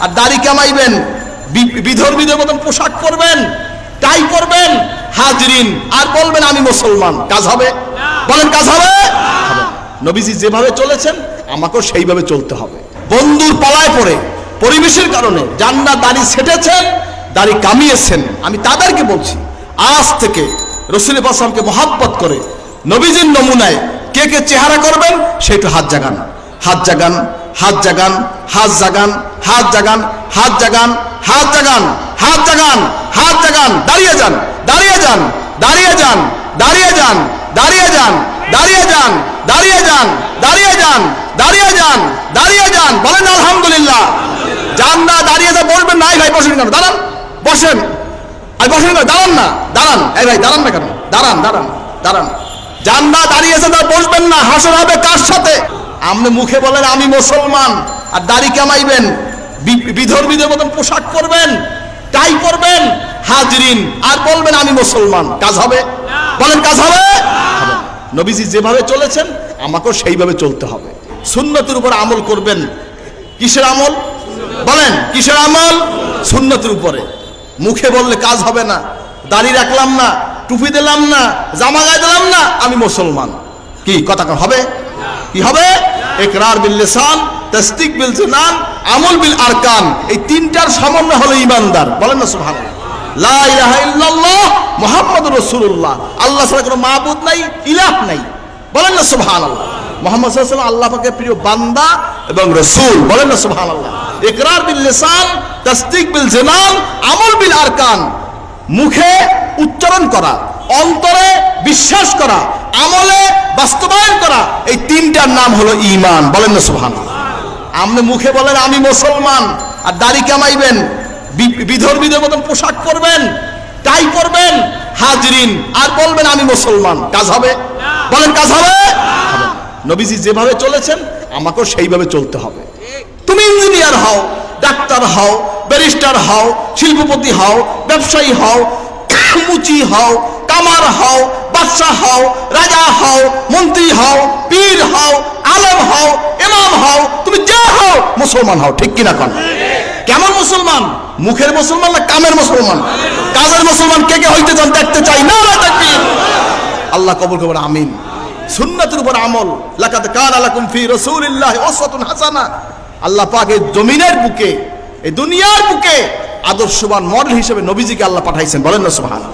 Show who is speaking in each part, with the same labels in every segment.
Speaker 1: আর দাড়ি কামাইবেন, বিধর্মীদের মতন পোশাক পরবেন, টাই পরবেন, হাজরিন, আর বলবেন আমি মুসলমান, কাজ হবে? বলেন কাজ হবে? নবীজি যেভাবে চলেছেন আমাকেও সেইভাবে চলতে হবে। বন্ধুর পালায় পড়ে পরিবেশের কারণে যারা দাড়ি ছেটেছেন, দাড়ি কামিয়েছেন, আমি তাদেরকে বলছি আজ থেকে রাসূল পাক সাল্লাল্লাহু আলাইহি ওয়াসাল্লামকে মহব্বত করে নবীজির নমুনায় কে কে চেহারা করবেন সেটা হাত জাগান, হাত জাগান, হাত জাগান, হাত জাগান, হাত জাগান, হাত জাগান, হাত জাগান, হাত জাগান, হাত জাগান, দাঁড়িয়ে যান, দাঁড়িয়ে যান, দাঁড়িয়ে যান, দাঁড়িয়ে যান, দাঁড়িয়ে যান, দাঁড়িয়ে যান, দাঁড়িয়ে যান, দাঁড়িয়ে যান, দাঁড়িয়ে যান, দাঁড়িয়ে যান, বলেন আলহামদুলিল্লাহ। যান না, দাঁড়িয়ে যা বলবেন নাই ভাই বসেন কেন, দাঁড়ান, বসেন, আর বসেন কেন, দাঁড়ান না, দাঁড়ান, এই ভাই দাঁড়ান না কেন, দাঁড়ান, দাঁড়ান, দাঁড়ান, যান না, দাঁড়িয়েছে তার বসবেন না, হাসর হবে কার সাথে? আপনি মুখে বলেন আমি মুসলমান, আর দাড়ি কামাইবেন, বিধর্মীদের মতন পোশাক পরবেন, টাই পরবেন, হাজরিন, আর বলবেন আমি মুসলমান, কাজ হবে? বলেন কাজ হবে? নবীজি যেভাবে চলেছেন আমাকেও সেইভাবে চলতে হবে। সুন্নতের উপর আমল করবেন। কিসের আমল? বলেন কিসের আমল? সুন্নতের উপরে। মুখে বললে কাজ হবে না, দাড়ি রাখলাম না, টুপি দিলাম না, জামা গায়ে দিলাম না, আমি মুসলমান, কি কথা হবে? কি হবে? ইকরার বিল লিসান, তাসদিক বিল জানান, আমল বিল আরকান, এই তিনটার সমন্বয় হলো ঈমানদার। বলেন না সুবহানাল্লাহ। লা ইলাহা ইল্লাল্লাহ মুহাম্মাদুর রাসূলুল্লাহ, আল্লাহ ছাড়া কোনো মাবুদ নাই, ইলাহ নাই। বলেন না সুবহানাল্লাহ। মুহাম্মদ সাল্লাল্লাহু আলাইহি ওয়াসাল্লাম আল্লাহ পাকের প্রিয় বান্দা এবং রাসূল। বলেন না সুবহানাল্লাহ। ইকরার বিল লিসান, তাসদিক বিল জানান, আমল বিল আরকান, মুখে উচ্চারণ করা, অন্তরে বিশ্বাস করা, আমলে বাস্তবায়ন করা, এই তিনটার নাম হলো ঈমান। বলেন না সুবহানাল্লাহ। আপনি মুখে বলেন আমি মুসলমান, আর দাড়ি কামাইবেন, বিধর্মীদের মতন পোশাক পরবেন, টাই পরবেন, হাজরিন, আর বলবেন আমি মুসলমান, কাজ হবে? বলেন কাজ হবে? নবীজি যেভাবে চলেছেন আমাকেও সেইভাবে চলতে হবে। তুমি ইঞ্জিনিয়ার হও, ডাক্তার হও, ব্যারিস্টার হও, শিল্পপতি হও, ব্যবসায়ী হও, মুচি হও, কামার হও, বাদশাহ হও, রাজা হও, মন্ত্রী হও, পীর হও, আলেম হও, ইমাম হও, তুমি যা হও মুসলমান হও। ঠিক কিনা কোন? কেমন মুসলমান? মুখের মুসলমান না কামের মুসলমান? কাজের মুসলমান কে কে হইতে চান দেখতে চাই না। তাকবীর। আল্লাহ কবুল করুন, আমিন। সুন্নাতের উপর আমল। লাকাদ কানা লাকুম ফি রাসূলিল্লাহি উসওয়াতুন হাসানা। আল্লাহ পাক এই জমিনের বুকে, এই দুনিয়ার বুকে আদর্শবান মডেল হিসেবে নবীজিকে আল্লাহ পাঠাইছেন। বলেন না সুবহানাল্লাহ।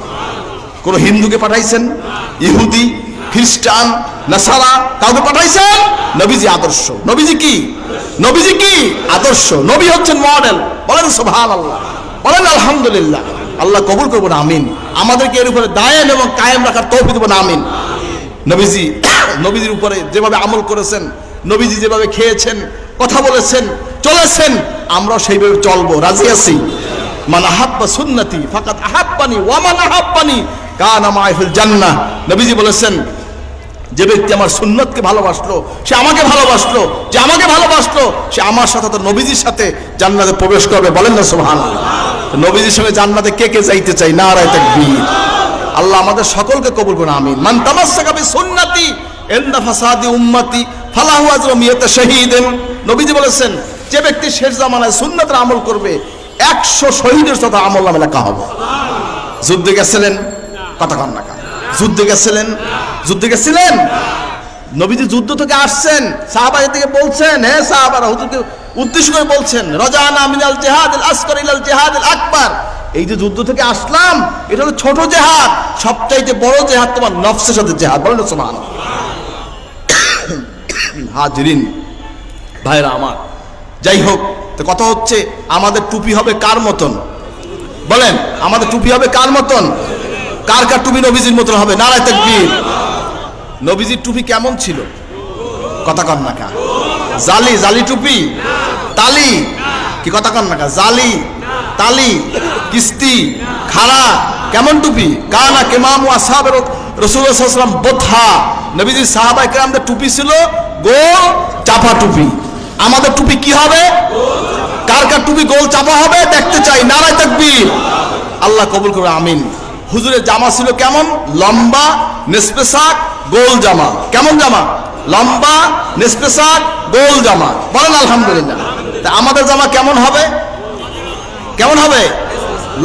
Speaker 1: কোন হিন্দুকে পাঠাইছেন? ইহুদি, খ্রিস্টান, নাসারা, কাউকে পাঠাইছেন? নবীজি আদর্শ। নবীজি কি? নবীজি কি? আদর্শ। নবী হচ্ছেন মডেল। বলেন সুবহানাল্লাহ, বলেন আলহামদুলিল্লাহ। আল্লাহ কবুল করবেন, আমিন। আমাদেরকে এর উপরে দায়েম এবং কায়েম রাখার তৌফিক দেবেন, আমিন। নবীজি, নবীজির উপরে যেভাবে আমল করেছেন, নবীজি যেভাবে খেয়েছেন, কথা বলেছেন, চলেছেন, আমরাও সেইভাবে চলবো। রাজি আছি? মান আহাব্বা সুন্নতি ফাকাদ আহাব্বানি ওয়া মান আহাব্বানি কানা মা'i ফিল জান্নাহ। নবীজি বলেছেন, যে ব্যক্তি আমার সুন্নতকে ভালোবাসলো সে আমাকে ভালোবাসলো, যে আমাকে ভালোবাসলো সে আমার সাথে, তো নবীজির সাথে জান্নাতে প্রবেশ করবে। বলেন না সুবহানাল্লাহ। নবীজির সঙ্গে জান্নাতে কে কে যাইতে চাই? নারায়ে তাকবীর। আল্লাহ আমাদের সকলকে কবুল করুন, আমিন। মান তামাসসাকা বিসুন্নতি ইনদা ফাসাদি উম্মতি ফালাহু আজরু মিয়াতা শাহীদিন। নবীজি বলেছেন, যে ব্যক্তি শেষ জামানায় সুন্নতের আমল করবে 100 শহীদের সাথে আমল নামে লেখা হবে। যুদ্ধে গেছিলেন? কথা কন না। যুদ্ধে গেছিলেন? যুদ্ধে গেছিলেন? নবীজি যুদ্ধ থেকে আসছেন, সাহাবাদের থেকে বলছেন, হে সাহাবারা, হুজুরকে উদ্দেশ্য করে বলছেন, রাজানা মিনাল জিহাদিল আসগর ইলাল জিহাদিল আকবার। এই যে যুদ্ধ থেকে আসলাম, এটা হলো ছোট জিহাদ, সবচাইতে বড় জিহাদ তোমার নফসের সাথে জিহাদ। বলেন না সুবহানাল্লাহ। হাজরিন, ভাইরা আমার, যাই হোক, তো কথা হচ্ছে আমাদের টুপি হবে কার মতন? বলেন, আমাদের টুপি হবে কার মতন? কার কার টুপি নবীজির মতন হবে? নারায়ে তাকবীর। নবীজির টুপি কেমন ছিল? কথা কন না কা? জালি, জালি টুপি, তালি, কি কথা কন না কা? জালি, তালি, কিস্তি, খাড়া, কেমন টুপি? কানা কিমামু আসহাবের রাসূলুল্লাহ সাল্লাল্লাহু আলাইহি ওয়াসাল্লাম বোথা। নবীজির সাহাবায়ে কেরামদের টুপি ছিল গোল চাপা টুপি। আমাদের টুপি কি হবে? কার কার টুপি গোল চাপা হবে দেখতে চাই। নারায়ে তাকবীর। আল্লাহ কবুল করবে, আমিন। হুজুরের জামা ছিল কেমন? লম্বা, নেসপেসাক, গোল জামা। কেমন জামা? লম্বা, নেসপেসাক, গোল জামা। বলেন আলহামদুলিল্লাহ। তা আমাদের জামা কেমন হবে? কেমন হবে?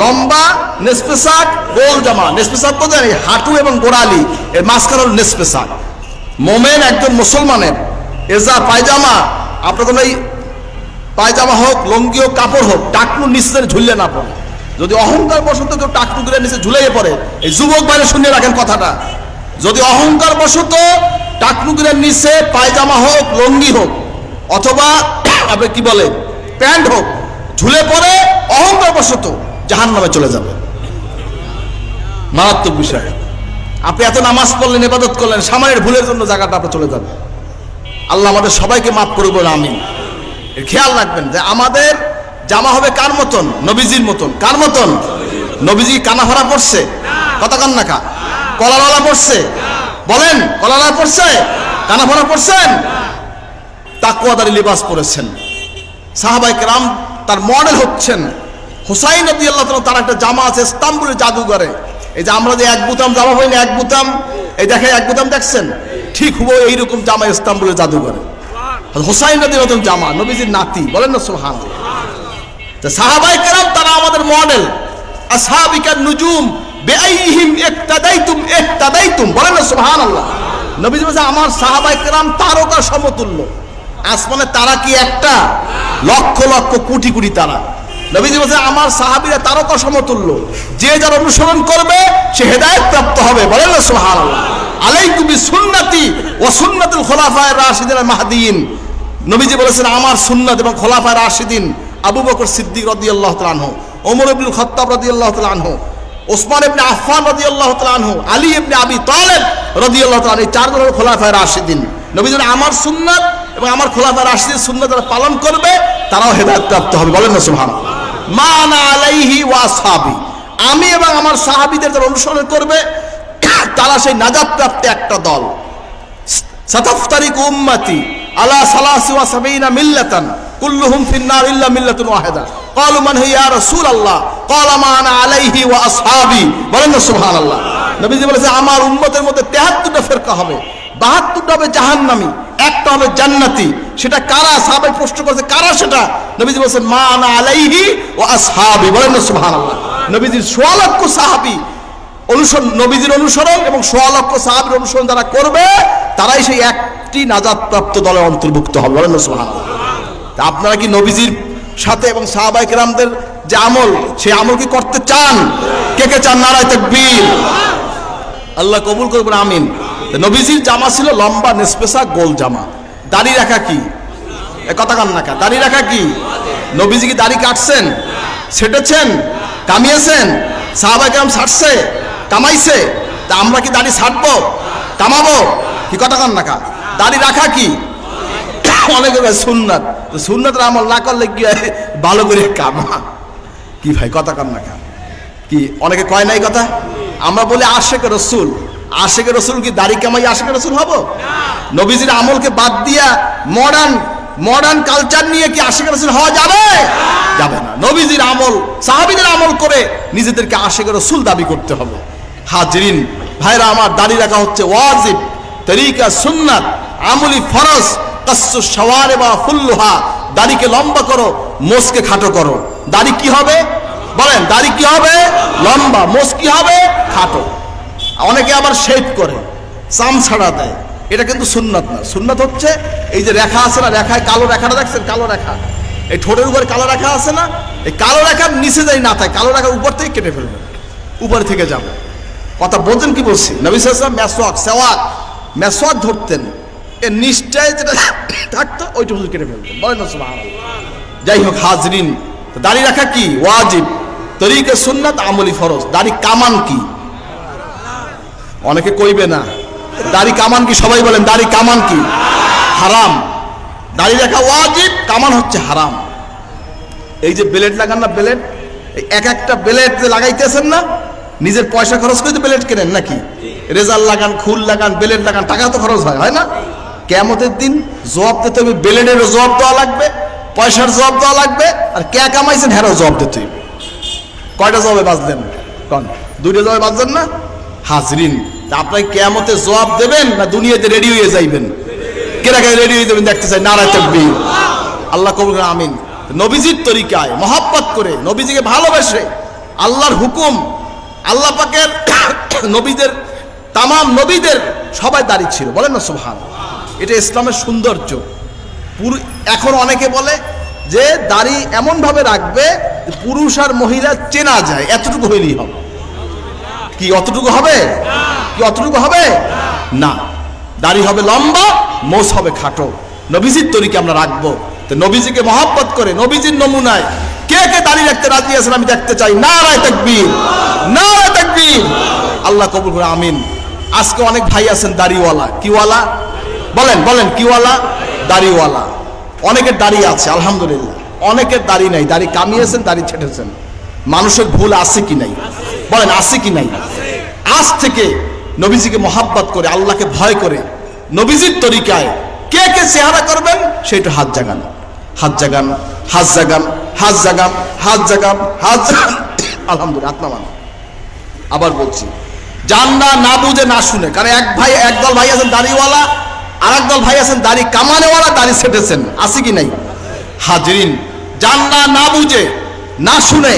Speaker 1: লম্বা নেসপেসাক, গোল জামা। নেসপেসাক তো জানি হাঁটু এবং গোড়ালি, এর মাঝখানে হল নেসপেসাক। মোমেন একজন মুসলমানের এজা পায়জামা, আপনার কোনো এই পায়জামা হোক, লঙ্গি হোক, কাপড় হোক, টাকনুর নিচে ঝুললে না পড়ে। যদি অহংকার বশত কেউ টাকনুগুলোর নিচে ঝুলিয়ে পড়ে, এই যুবক বাইরে শুনে রাখেন কথাটা, যদি অহংকার বশত টাকনুগুলোর নিচে পায়জামা হোক, লঙ্গি হোক, অথবা আপনি কি বলে প্যান্ট হোক, ঝুলে পড়ে অহংকার বশত, জাহান্নামে চলে যাবে। মারাত্মক বিষয়। আপনি এত নামাজ পড়লেন, ইবাদত করলেন, সামান্য ভুলের জন্য জায়গাটা আপনি চলে যাবে। আল্লাহ আমাদের সবাইকে মাফ করুন, আমিন। এর খেয়াল রাখবেন যে আমাদের জামা হবে কার মতন? নবীজির মতন। কার মতন? নবীজি কানাফারা পড়ছে? কথা কান না কা? কলারওয়ালা পড়ছে? বলেন, কলারওয়ালা পড়ছে? কানাফারা পড়ছেন? তাকওয়াদারি লিবাস পরেছেন। সাহাবায়ে কেরাম তার মডেল হচ্ছেন। হুসাইন রাদিয়াল্লাহু তাআলা, তার একটা জামা আছে ইস্তাম্বুলের জাদুঘরে। এই যে আমরা যে এক বুতাম জামা পাই না, এক বুতাম, এই দেখে এক বুতাম দেখছেন, ঠিক হুবহু এইরকম জামা ইস্তাম্বুলের জাদুঘরে। হুসাইন রাদিয়াল্লাহু জামা, নবীজির নাতি। বলেন না সুবহানাল্লাহ। তো সাহাবায়ে কেরাম তারা আমাদের মডেল। আসহাবিকান নুজুম বিআইহিম ইক্তাদাইতুম ইক্তাদাইতুম। বলেন না সুবহানাল্লাহ। নবীজি বলেছে আমার সাহাবায়ে কেরাম তারকা সমতুল্য। আসমানে তারা কি একটা? লক্ষ লক্ষ কোটি কোটি তারা। নবীজি বলেছে আমার সাহাবীরা তারকা সমতুল্য, যে যার অনুসরণ করবে সে হেদায়েত প্রাপ্ত হবে। বলেন না সুবহানাল্লাহ। আলাইকুম বিসুন্নতি ওয়া সুন্নাতুল খুলাফায়ে রাশিদিন আল মাহদিয়িন। নবীজি বলেছেন আমার সুন্নাত এবং খুলাফায়ে রাশিদিন, আবু বকর সিদ্দিক রাদিয়াল্লাহু তাআলা আনহু, ওমর ইবনে খাত্তাব রাদিয়াল্লাহু তাআলা আনহু, ওসমান ইবনে আফফান রাদিয়াল্লাহু তাআলা আনহু, আলী ইবনে আবি তালেব রাদিয়াল্লাহু তাআলা, এই চারজন হলো খুলাফায়ে রাশিদিন। নবীজি আমার সুন্নাত এবং আমার খুলাফায়ে রাশিদিন সুন্নাত যারা পালন করবে তারাও হেদায়েত প্রাপ্ত হবে। বলেন না সুবহানাল্লাহ। মা আনা আলাইহি ওয়া আসহাবি, আমি এবং আমার সাহাবীদের যারা অনুসরণ করবে তারা সেই নাজাত প্রাপ্ত একটা দল। সাতাফতারিকু উম্মতি আলা সালাসি ওয়া সাবিনা মিল্লাতান কুল্লুহুম ফিন্নার ইল্লা মিল্লাতুন ওয়াহিদা। ক্বালু মান হিয়া ইয়া রাসূলুল্লাহ? ক্বালা মা আনা আলাইহি ওয়া আসহাবি। বলেন না সুবহানাল্লাহ। নবীজি বলেছে আমার উম্মতের মধ্যে 73টা ফিরকা হবে, 72টা হবে জাহান্নামী, একটা হবে জান্নাতি। সেটা কারা? সাহাবায়ে প্রশ্ন করেছে কারা সেটা? নবীজি বলেছেন মা আনা আলাইহি ওয়া আসহাবি। বলেন না সুবহানাল্লাহ। নবীজির 100 লক্ষ সাহাবী অনুসরণ, নবীজির অনুসরণ এবং 100 লক্ষ সাহাবীর অনুসরণ যারা করবে তারাই সেই একটি নাজাত প্রাপ্ত দলের অন্তর্ভুক্ত হবে। বলেন না সুবহানাল্লাহ। তা আপনারা কি নবীজির সাথে এবং সাহাবায়ে কেরামদের যে আমল, সেই আমল কি করতে চান? কে কে চান? নারায়ে তাকবীর। আল্লাহ কবুল করবেন, আমিন। নবীজির জামা ছিল লম্বা নেসপেসা গোল জামা। দাড়ি রাখা কি? এ কথা কান না কা? দাড়ি রাখা কি? নবীজি কি দাড়ি কাটছেন, ছেটেছেন, কামিয়েছেন? সাহাবায়ে কেরাম ছাড়ছে, কামাইছে। তা আমরা কি দাড়ি ছাড়বো, কামাবো? কি কথা কান না কা? দাড়ি রাখা কি? অনেকে সুন্নাত। সুন্নাতের আমল না করলে কি ভালো করে কামা? কি ভাই কথা কান না কা? কি অনেকে কয় নাই কথা? আমরা বলি আশেকে রসুল। আশেকে রসুল কি দাড়ি কামাই আশেকে রসুল হব? নবীজির আমলকে বাদ দিয়া মডার্ন কালচার নিয়ে কি আশেকে রসুল হওয়া যাবে? যাবে না। নবীজির আমল, সাহাবীদের আমল করে নিজেদেরকে আশেকে রসুল দাবি করতে হবে। হাজরিন ভাইরা আমার, দাড়ি রাখা হচ্ছে ওয়াজিব, তরিকা সুন্নাত, আমলি ফরজ। কাসসু শাওয়ারিবা ফুল্লুহা, দাড়িকে লম্বা করো, মোছকে খাটো করো। দাড়ি কি হবে? বলেন, দাড়ি কি হবে? লম্বা। মোছ কি হবে? খাটো। অনেকে আবার শেভ করে, চাম ছাড়া দেয়। এটা কিন্তু সুন্নাত না। সুন্নাত হচ্ছে এই যে রেখা আছে না, রেখায় কালো রেখাটা দেখছেন? কালো রেখা, এই ঠোঁটের উপরে কালো রেখা আছে না, এই কালো রেখার নিচে যাই না থাকে, কালো রেখার উপর থেকে কেটে ফেলবেন, উপরে থেকে যাবে। কথা বোঝেন কি বলছি? নবী সাল্লাল্লাহু আলাইহি ওয়াসাল্লাম মেসওয়াক, মেসওয়াক ধরতেন, এর নিচটায় যেটা থাকতো ওইটা কেটে ফেলতেন। বলেন না সুবহানাল্লাহ। যাই হোক হাজরিন, দাড়ি রাখা কি? ওয়াজিব, তরিকা সুন্নাত, আমলি ফরজ। দাড়ি কামান কি? অনেকে কইবে না দাড়ি কামান কি? সবাই বলেন দাড়ি কামান কি? হারাম। দাড়ি রাখা ওয়াজিব, কামান হচ্ছে হারাম। এই যে বেলেট লাগান না, বেলেট, এক একটা বেলেট যে লাগাইতেছেন না, নিজের পয়সা খরচ করে তো বেলেট কেনেন নাকি? রেজার লাগান, খুল লাগান, বেলেট লাগান, টাকা তো খরচ হয় না? কিয়ামতের দিন জবাব দিতে হবে, বেলেটের জবাব দেওয়া লাগবে, পয়সার জবাব দেওয়া লাগবে, আর কে কামাইছেন হ্যাঁ জবাব দিতে হবে। কয়টা জবাবে বাঁচলেন? কন 2টা জবাবে বাঁচলেন না? হাজরিন, আপনাকে কিয়ামতে জবাব দেবেন না দুনিয়াতে রেডি হয়ে যাইবেন? কেরা রেডি হয়ে যাবেন দেখতে চাই? নারায়ে তাকবীর। আল্লাহ কবুল করুন, আমিন। নবীজির তরিকায় মহব্বত করে, নবীজিকে ভালোবেসে, আল্লাহর হুকুম, আল্লাহ পাকের নবীদের, তামাম নবীদের সবাই দাড়ি ছিল, বলেন না সুবহানাল্লাহ। এটা ইসলামের সৌন্দর্য। এখন অনেকে বলে যে দাড়ি এমন ভাবে রাখবে পুরুষ আর মহিলা চেনা যায়, এতটুকু হইলেই হবে। কি অতটুকু হবে? কি অতটুকু হবে না। দাড়ি হবে লম্বা, মোষ হবে খাটো। নবীজির তরিকা আমরা রাখবো। তো নবীজিকে মহব্বত করে, নবীজির নমুনায় কে কে দাড়ি রাখতে রাজি আছেন আমি দেখতে চাই। নারায়ে তাকবীর, নারায়ে তাকবীর। আল্লাহ কবুল করে, আমিন। আজকে অনেক ভাই আছেন দাড়িওয়ালা। কিওয়ালা? বলেন বলেন, কিওয়ালা? দাড়িওয়ালা। অনেকের দাড়ি আছে আলহামদুলিল্লাহ, অনেকের দাড়ি নাই, দাড়ি কামিয়েছেন, দাড়ি ছেটেছেন। মানুষের ভুল আছে কি নাই? বলেন আছে কি নাই? আজ থেকে নবীজিকে মহব্বত করে, আল্লাহকে ভয় করে, নবীজির তরিকায় কে কে চেহারা করবেন সেটা হাত জাগান, হাত জাগান, হাত জাগান, হাত জাগান, হাত জাগান, হাত জাগান। আলহামদুলিল্লাহ। আত্মা আবার বলছি, জান না বুঝে না শুনে। কারণ একদল ভাই আছেন দাড়িওয়ালা, আর একদল ভাই আছেন দাড়ি কামানেওয়ালা, দাড়ি ছেটেছেন। আছে কি নাই? হাজরিন, জান না বুঝে না শুনে,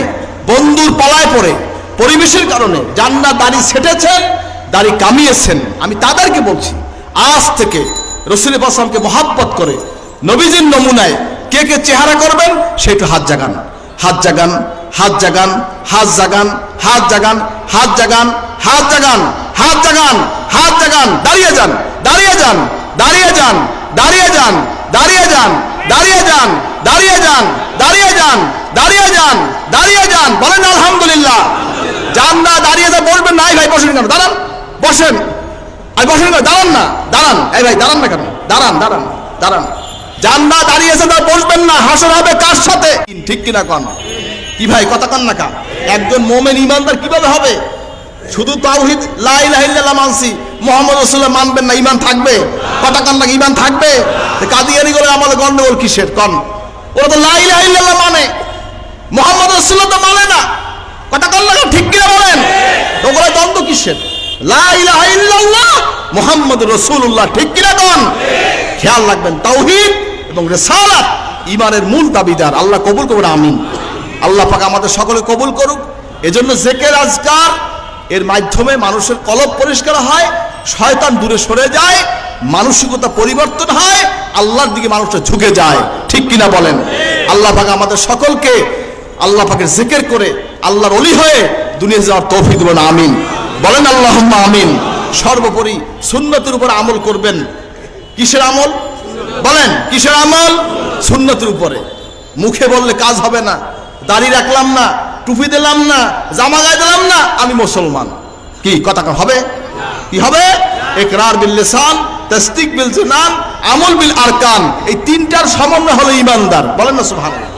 Speaker 1: বন্ধুর পালায় পড়ে, পরিবেশের কারণে জান না দাড়ি ছেটেছেন, দাড়ি কামিয়েছেন। আমি তাদেরকে বলছি, আজ থেকে রাসূল পাক সাল্লাল্লাহু মহব্বত করে নবীজির নমুনায় কে কে চেহারা করবেন সেটা হাত জাগান, হাত জাগান, হাত জাগান, হাত জাগান, হাত জাগান, হাত জাগান, হাত জাগান, হাত জাগান, হাত জাগান। দাঁড়িয়ে যান, দাঁড়িয়ে যান, দাঁড়িয়ে যান, দাঁড়িয়ে যান, দাঁড়িয়ে যান, দাঁড়িয়ে যান, দাঁড়িয়ে যান, দাঁড়িয়ে যান, দাঁড়িয়ে যান, দাঁড়িয়ে যান। বলেন আলহামদুলিল্লাহ। যান না, দাঁড়িয়ে যা বলবেন না। ভাই বসেন কেন? দাঁড়ান, বসেন। আর বসেন কেন? দাঁড়ান না, দাঁড়ান। এই ভাই দাঁড়ান না কেন? দাঁড়ান, দাঁড়ান, দাঁড়ান। যান না, দাঁড়িয়েছে তা বসবেন না। হাসর হবে কার সাথে? ঠিক কিনা কন? কি ভাই কথা কন না কা? একজন মোমেন ইমানদার কিভাবে হবে? শুধু তাওহীদ লা ইলাহা ইল্লাল্লাহ মানছি, মুহাম্মদ রাসূলুল্লাহ মানবেন না, ঈমান থাকবে? কথা কন না, ঈমান থাকবে? কাদিয়ানি করে আমাদের গন্ডগোল কিসের? কন, ওরা তো লা ইলাহা ইল্লাল্লাহ মানে, মুহাম্মদ রাসূলুল্লাহ তো মানে না। কথা কন না, ঠিক কিনা বলেন? ওগুলো দ্বন্দ্ব কিসের? লা ইলাহা ইল্লাল্লাহ মুহাম্মদুর রাসূলুল্লাহ, ঠিক কিনা কন? খেয়াল রাখবেন, তাওহীদ এবং রিসালাত ঈমানের মূল দাবিদার। আল্লাহ কবুল করুন, আমিন। আল্লাহ পাক আমাদের সকলে কবুল করুক। এজন্য জিকির আজকার এর মাধ্যমে মানুষের কলব পরিষ্কার হয়, শয়তান দূরে সরে যায়, মানসিকতা পরিবর্তন হয়, আল্লাহর দিকে মানুষটা ঝুঁকে যায়। ঠিক কিনা বলেন? আল্লাহ পাক আমাদের সকলকে আল্লাহ পাকের জিকির করে আল্লাহর ওলি হয়ে দুনিয়া যাওয়ার তৌফিক দিবেন, আমিন। বলেন আল্লাহুম্মা আমিন। সর্বোপরি সুন্নতের উপর আমল করবেন। কিসের আমল? বলেন কিসের আমল? সুন্নতের উপরে। মুখে বললে কাজ হবে না। দাড়ি রাখলাম না, টুপি দিলাম না, জামা গায়ে দিলাম না, আমি মুসলমান। কি কথা হবে? কি হবে? ইকরার বিল লিসান, তাসদীক বিল জানান, আমল বিল আরকান। এই তিনটার সমন্বয় হলো ঈমানদার। বলেন না সুবহানাল্লাহ।